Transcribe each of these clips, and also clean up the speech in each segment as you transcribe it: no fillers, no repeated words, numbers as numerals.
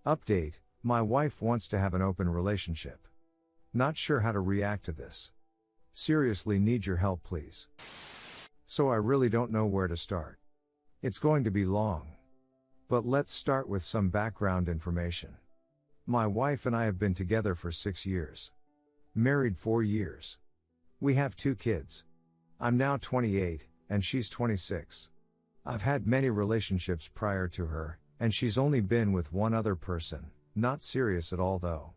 Update: my wife wants to have an open relationship. Not sure how to react to this. Seriously need your help please. So I really don't know where to start. It's going to be long. But let's start with some background information. My wife and I have been together for 6 years. Married 4 years. We have 2 kids. I'm now 28, and she's 26. I've had many relationships prior to her, and she's only been with one other person, not serious at all though.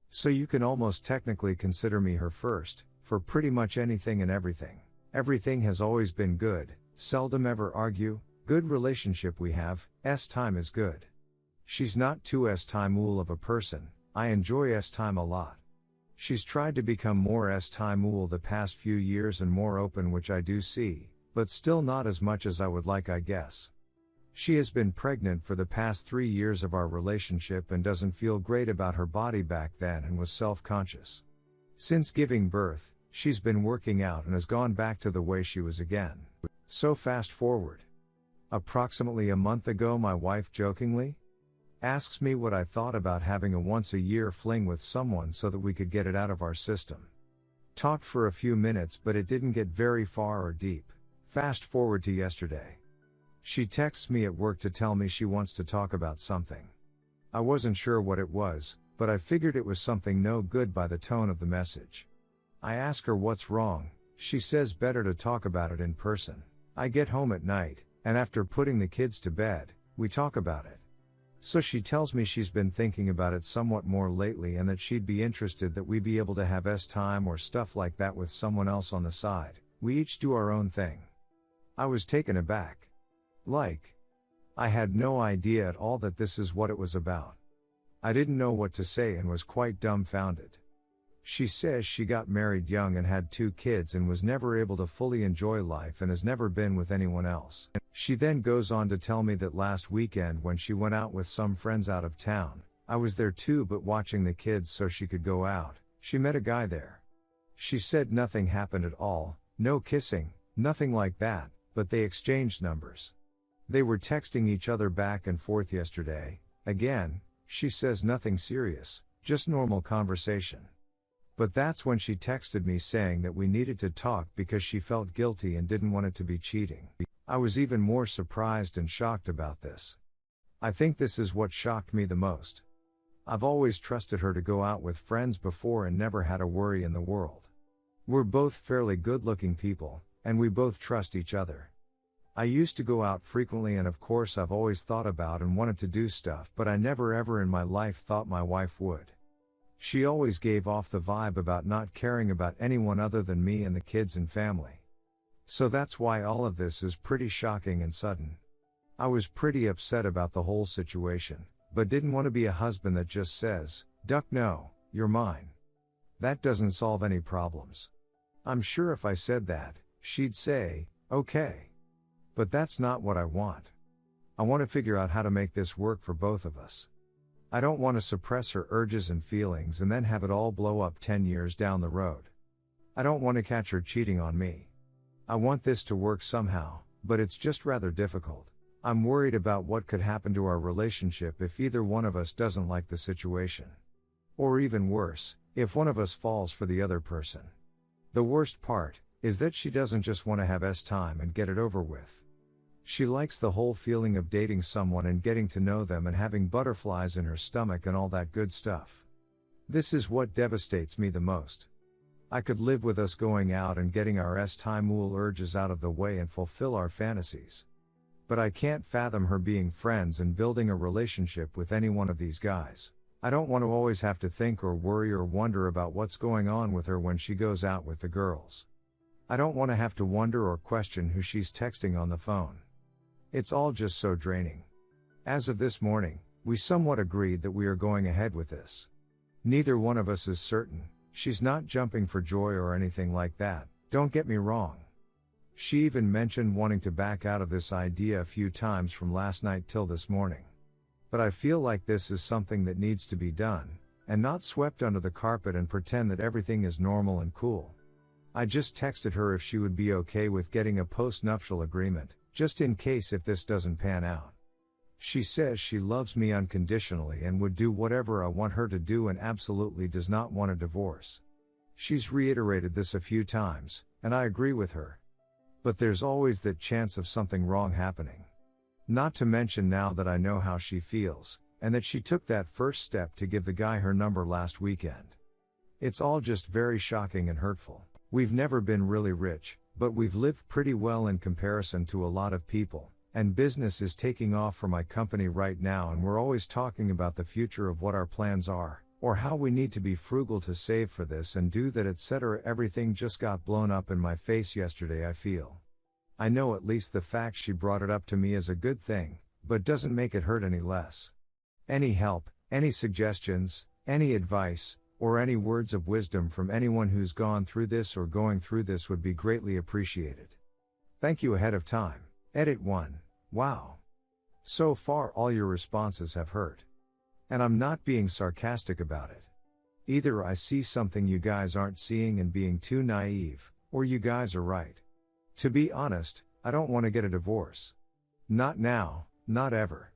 So you can almost technically consider me her first, for pretty much anything and everything. Everything has always been good, seldom ever argue, good relationship we have, time is good. She's not too time of a person, I enjoy time a lot. She's tried to become more time the past few years and more open, which I do see, but still not as much as I would like, I guess. She has been pregnant for the past 3 years of our relationship and doesn't feel great about her body back then and was self-conscious. Since giving birth, she's been working out and has gone back to the way she was again. So fast forward. Approximately a month ago, my wife jokingly asks me what I thought about having a once-a-year fling with someone so that we could get it out of our system. Talked for a few minutes, but it didn't get very far or deep. Fast forward to yesterday. She texts me at work to tell me she wants to talk about something. I wasn't sure what it was, but I figured it was something no good by the tone of the message. I ask her what's wrong. She says better to talk about it in person. I get home at night, and after putting the kids to bed, we talk about it. So she tells me she's been thinking about it somewhat more lately and that she'd be interested that we be able to have time or stuff like that with someone else on the side. We each do our own thing. I was taken aback. I had no idea at all that this is what it was about. I didn't know what to say and was quite dumbfounded. She says she got married young and had 2 kids and was never able to fully enjoy life and has never been with anyone else. She then goes on to tell me that last weekend when she went out with some friends out of town, I was there too but watching the kids so she could go out, she met a guy there. She said nothing happened at all, no kissing, nothing like that, but they exchanged numbers. They were texting each other back and forth yesterday. Again, she says nothing serious, just normal conversation. But that's when she texted me saying that we needed to talk because she felt guilty and didn't want it to be cheating. I was even more surprised and shocked about this. I think this is what shocked me the most. I've always trusted her to go out with friends before and never had a worry in the world. We're both fairly good-looking people, and we both trust each other. I used to go out frequently and of course I've always thought about and wanted to do stuff, but I never ever in my life thought my wife would. She always gave off the vibe about not caring about anyone other than me and the kids and family. So that's why all of this is pretty shocking and sudden. I was pretty upset about the whole situation, but didn't want to be a husband that just says, "Duck, no, you're mine." That doesn't solve any problems. I'm sure if I said that, she'd say, "Okay." But that's not what I want. I want to figure out how to make this work for both of us. I don't want to suppress her urges and feelings and then have it all blow up 10 years down the road. I don't want to catch her cheating on me. I want this to work somehow, but it's just rather difficult. I'm worried about what could happen to our relationship if either one of us doesn't like the situation. Or even worse, if one of us falls for the other person. The worst part is that she doesn't just want to have time and get it over with. She likes the whole feeling of dating someone and getting to know them and having butterflies in her stomach and all that good stuff. This is what devastates me the most. I could live with us going out and getting our time urges out of the way and fulfill our fantasies. But I can't fathom her being friends and building a relationship with any one of these guys. I don't want to always have to think or worry or wonder about what's going on with her when she goes out with the girls. I don't want to have to wonder or question who she's texting on the phone. It's all just so draining. As of this morning, we somewhat agreed that we are going ahead with this. Neither one of us is certain. She's not jumping for joy or anything like that, don't get me wrong. She even mentioned wanting to back out of this idea a few times from last night till this morning. But I feel like this is something that needs to be done, and not swept under the carpet and pretend that everything is normal and cool. I just texted her if she would be okay with getting a post-nuptial agreement, just in case if this doesn't pan out. She says she loves me unconditionally and would do whatever I want her to do and absolutely does not want a divorce. She's reiterated this a few times, and I agree with her. But there's always that chance of something wrong happening. Not to mention now that I know how she feels, and that she took that first step to give the guy her number last weekend. It's all just very shocking and hurtful. We've never been really rich, but we've lived pretty well in comparison to a lot of people. And business is taking off for my company right now, and we're always talking about the future of what our plans are, or how we need to be frugal to save for this and do that, etc. Everything just got blown up in my face yesterday, I feel. I know at least the fact she brought it up to me is a good thing, but doesn't make it hurt any less. Any help, any suggestions, any advice, or any words of wisdom from anyone who's gone through this or going through this would be greatly appreciated. Thank you ahead of time. Edit 1. Wow. So far all your responses have hurt. And I'm not being sarcastic about it. Either I see something you guys aren't seeing and being too naive, or you guys are right. To be honest, I don't want to get a divorce. Not now, not ever.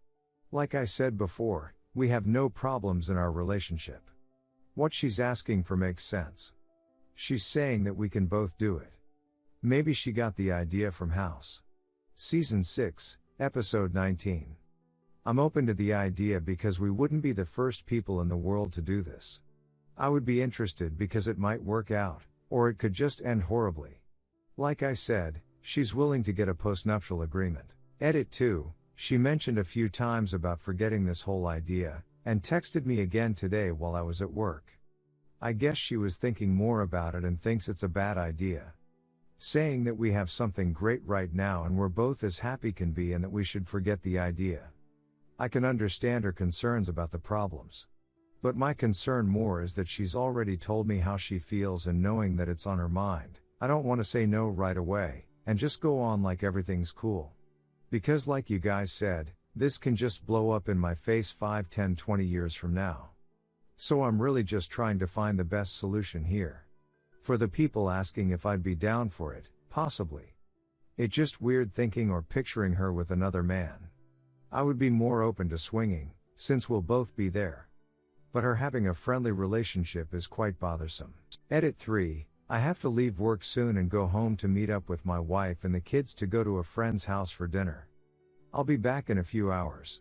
Like I said before, we have no problems in our relationship. What she's asking for makes sense. She's saying that we can both do it. Maybe she got the idea from House. Season 6, Episode 19. I'm open to the idea because we wouldn't be the first people in the world to do this. I would be interested because it might work out, or it could just end horribly. Like I said, she's willing to get a postnuptial agreement. Edit 2, she mentioned a few times about forgetting this whole idea, and texted me again today while I was at work. I guess she was thinking more about it and thinks it's a bad idea. Saying that we have something great right now and we're both as happy can be and that we should forget the idea. I can understand her concerns about the problems. But my concern more is that she's already told me how she feels, and knowing that it's on her mind, I don't want to say no right away, and just go on like everything's cool. Because like you guys said, this can just blow up in my face 5, 10, 20 years from now. So I'm really just trying to find the best solution here. For the people asking if I'd be down for it, possibly. It's just weird thinking or picturing her with another man. I would be more open to swinging, since we'll both be there. But her having a friendly relationship is quite bothersome. Edit 3, I have to leave work soon and go home to meet up with my wife and the kids to go to a friend's house for dinner. I'll be back in a few hours.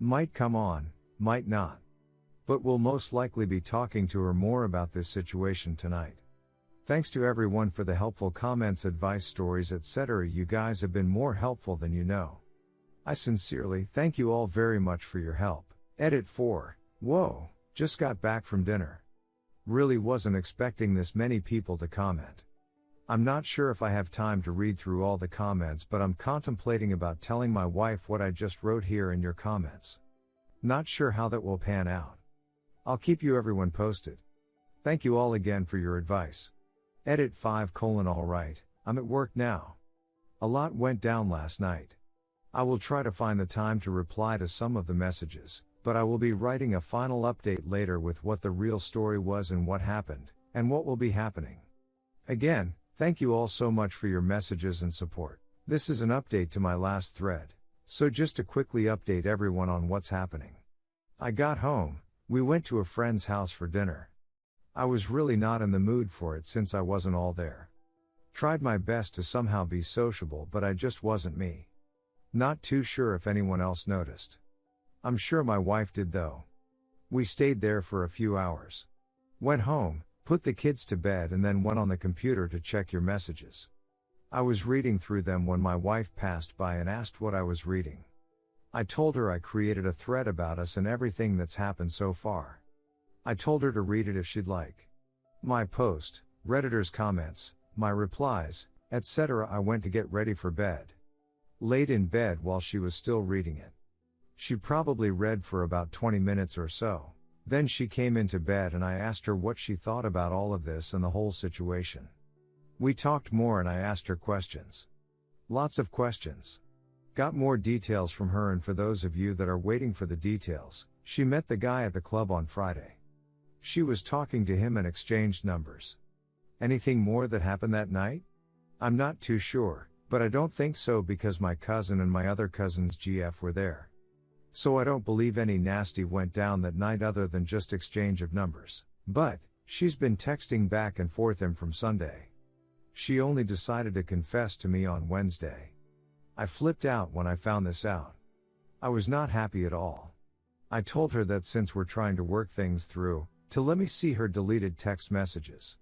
Might come on, might not. But we'll most likely be talking to her more about this situation tonight. Thanks to everyone for the helpful comments, advice, stories, etc. You guys have been more helpful than you know. I sincerely thank you all very much for your help. Edit 4, whoa, just got back from dinner. Really wasn't expecting this many people to comment. I'm not sure if I have time to read through all the comments, but I'm contemplating about telling my wife what I just wrote here in your comments. Not sure how that will pan out. I'll keep you everyone posted. Thank you all again for your advice. Edit 5: Alright, I'm at work now. A lot went down last night. I will try to find the time to reply to some of the messages, but I will be writing a final update later with what the real story was and what happened, and what will be happening. Again, thank you all so much for your messages and support. This is an update to my last thread. So just to quickly update everyone on what's happening. I got home, we went to a friend's house for dinner. I was really not in the mood for it since I wasn't all there. Tried my best to somehow be sociable, but I just wasn't me. Not too sure if anyone else noticed. I'm sure my wife did though. We stayed there for a few hours. Went home, put the kids to bed, and then went on the computer to check your messages. I was reading through them when my wife passed by and asked what I was reading. I told her I created a thread about us and everything that's happened so far. I told her to read it if she'd like. My post, Redditors' comments, my replies, etc. I went to get ready for bed. Laid in bed while she was still reading it. She probably read for about 20 minutes or so. Then she came into bed and I asked her what she thought about all of this and the whole situation. We talked more and I asked her questions. Lots of questions. Got more details from her, and for those of you that are waiting for the details, she met the guy at the club on Friday. She was talking to him and exchanged numbers. Anything more that happened that night? I'm not too sure, but I don't think so because my cousin and my other cousin's GF were there. So I don't believe any nasty went down that night other than just exchange of numbers. But, she's been texting back and forth him from Sunday. She only decided to confess to me on Wednesday. I flipped out when I found this out. I was not happy at all. I told her that since we're trying to work things through, to let me see her deleted text messages.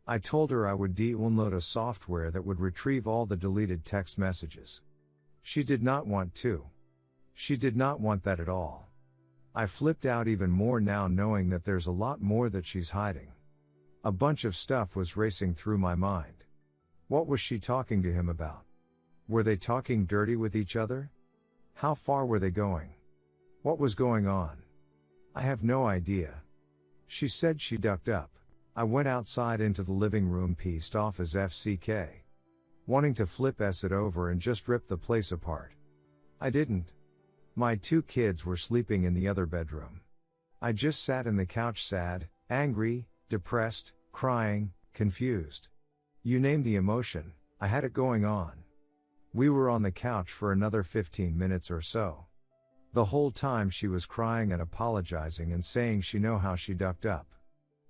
I told her I would download a software that would retrieve all the deleted text messages. She did not want to. She did not want that at all. I flipped out even more now knowing that there's a lot more that she's hiding. A bunch of stuff was racing through my mind. What was she talking to him about? Were they talking dirty with each other? How far were they going? What was going on? I have no idea. She said she ducked up. I went outside into the living room pissed off as FCK. Wanting to flip it over and just rip the place apart. I didn't. My 2 kids were sleeping in the other bedroom. I just sat in the couch sad, angry, depressed, crying, confused. You name the emotion, I had it going on. We were on the couch for another 15 minutes or so. The whole time she was crying and apologizing and saying she know how she ducked up.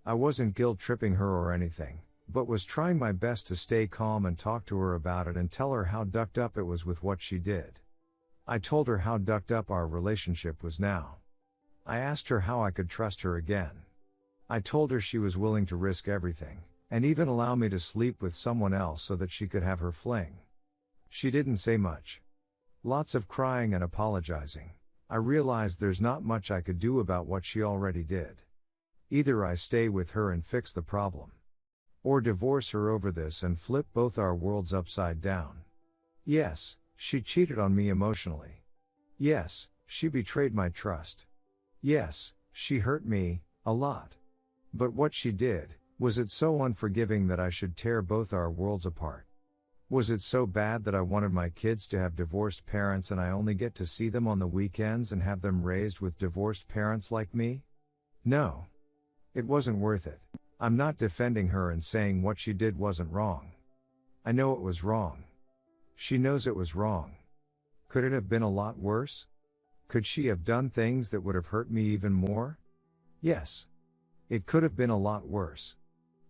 I wasn't guilt-tripping her or anything, but was trying my best to stay calm and talk to her about it and tell her how ducked up it was with what she did. I told her how ducked up our relationship was now. I asked her how I could trust her again. I told her she was willing to risk everything, and even allow me to sleep with someone else so that she could have her fling. She didn't say much. Lots of crying and apologizing. I realized there's not much I could do about what she already did. Either I stay with her and fix the problem, or divorce her over this and flip both our worlds upside down. Yes, she cheated on me emotionally. Yes, she betrayed my trust. Yes, she hurt me, a lot. But what she did, was it so unforgiving that I should tear both our worlds apart? Was it so bad that I wanted my kids to have divorced parents and I only get to see them on the weekends and have them raised with divorced parents like me? No. It wasn't worth it. I'm not defending her and saying what she did wasn't wrong. I know it was wrong. She knows it was wrong. Could it have been a lot worse? Could she have done things that would have hurt me even more? Yes. It could have been a lot worse.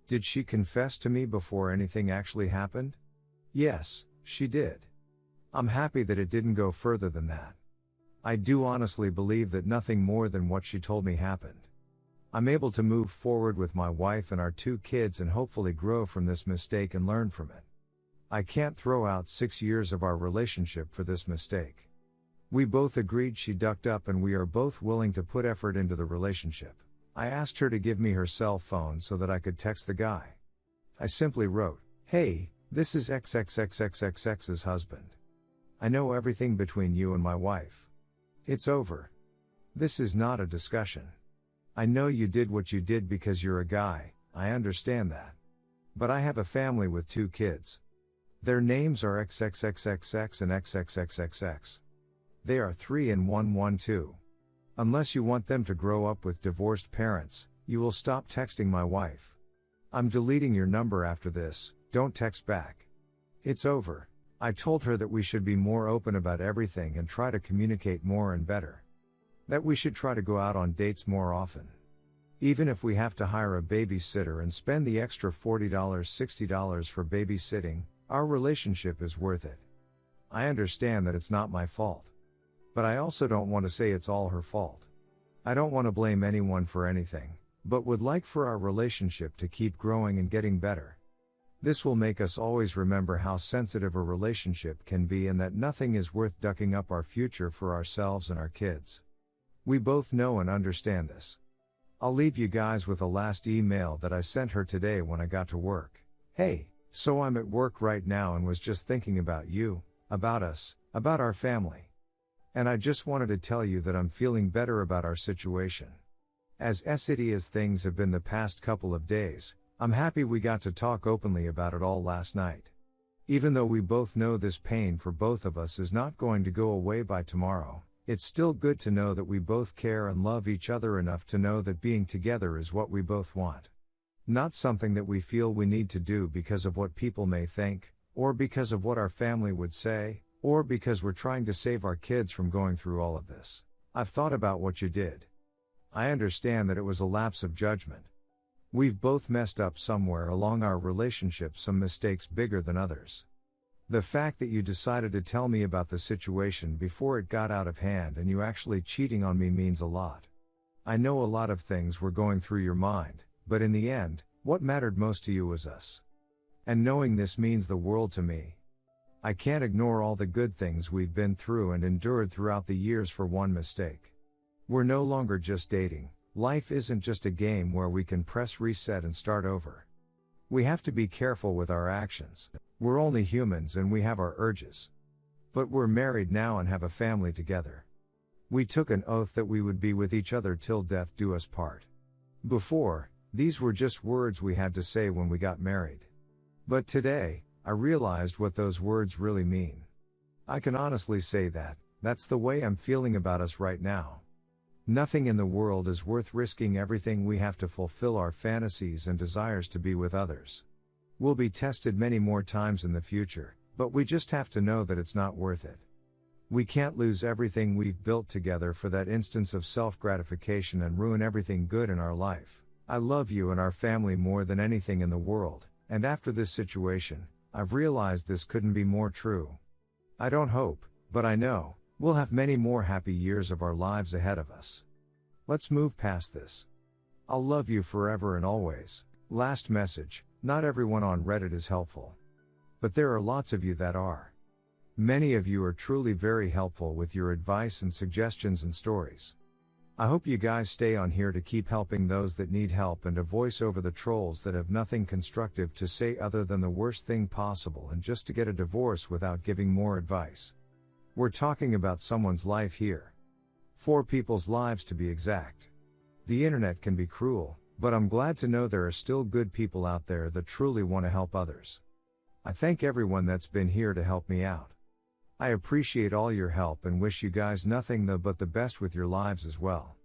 Did she confess to me before anything actually happened? Yes, she did. I'm happy that it didn't go further than that. I do honestly believe that nothing more than what she told me happened. I'm able to move forward with my wife and our 2 kids and hopefully grow from this mistake and learn from it. I can't throw out 6 years of our relationship for this mistake. We both agreed she ducked up and we are both willing to put effort into the relationship. I asked her to give me her cell phone so that I could text the guy. I simply wrote, "Hey, this is XXXXXX's husband. I know everything between you and my wife. It's over. This is not a discussion. I know you did what you did because you're a guy, I understand that. But I have a family with 2 kids. Their names are XXXXX and XXXXX. They are 3 and 112. Unless you want them to grow up with divorced parents, you will stop texting my wife. I'm deleting your number after this, don't text back. It's over." I told her that we should be more open about everything and try to communicate more and better. That we should try to go out on dates more often. Even if we have to hire a babysitter and spend the extra $40, $60 for babysitting, our relationship is worth it. I understand that it's not my fault. But I also don't want to say it's all her fault. I don't want to blame anyone for anything, but would like for our relationship to keep growing and getting better. This will make us always remember how sensitive a relationship can be and that nothing is worth ducking up our future for ourselves and our kids. We both know and understand this. I'll leave you guys with a last email that I sent her today when I got to work. "Hey, so I'm at work right now and was just thinking about you, about us, about our family. And I just wanted to tell you that I'm feeling better about our situation. As shitty as things have been the past couple of days, I'm happy we got to talk openly about it all last night. Even though we both know this pain for both of us is not going to go away by tomorrow, it's still good to know that we both care and love each other enough to know that being together is what we both want. Not something that we feel we need to do because of what people may think, or because of what our family would say, or because we're trying to save our kids from going through all of this. I've thought about what you did. I understand that it was a lapse of judgment. We've both messed up somewhere along our relationship, some mistakes bigger than others. The fact that you decided to tell me about the situation before it got out of hand and you actually cheating on me means a lot. I know a lot of things were going through your mind, but in the end, what mattered most to you was us. And knowing this means the world to me. I can't ignore all the good things we've been through and endured throughout the years for one mistake. We're no longer just dating. Life isn't just a game where we can press reset and start over. We have to be careful with our actions. We're only humans and we have our urges. But we're married now and have a family together. We took an oath that we would be with each other till death do us part. Before, these were just words we had to say when we got married. But today, I realized what those words really mean. I can honestly say that, that's the way I'm feeling about us right now. Nothing in the world is worth risking everything we have to fulfill our fantasies and desires to be with others. We'll be tested many more times in the future, but we just have to know that it's not worth it. We can't lose everything we've built together for that instance of self-gratification and ruin everything good in our life. I love you and our family more than anything in the world, and after this situation, I've realized this couldn't be more true. I don't hope, but I know, we'll have many more happy years of our lives ahead of us. Let's move past this. I'll love you forever and always. Last message, not everyone on Reddit is helpful. But there are lots of you that are. Many of you are truly very helpful with your advice and suggestions and stories. I hope you guys stay on here to keep helping those that need help and to voice over the trolls that have nothing constructive to say other than the worst thing possible and just to get a divorce without giving more advice. We're talking about someone's life here. 4 people's lives to be exact. The internet can be cruel, but I'm glad to know there are still good people out there that truly want to help others. I thank everyone that's been here to help me out. I appreciate all your help and wish you guys nothing but the best with your lives as well.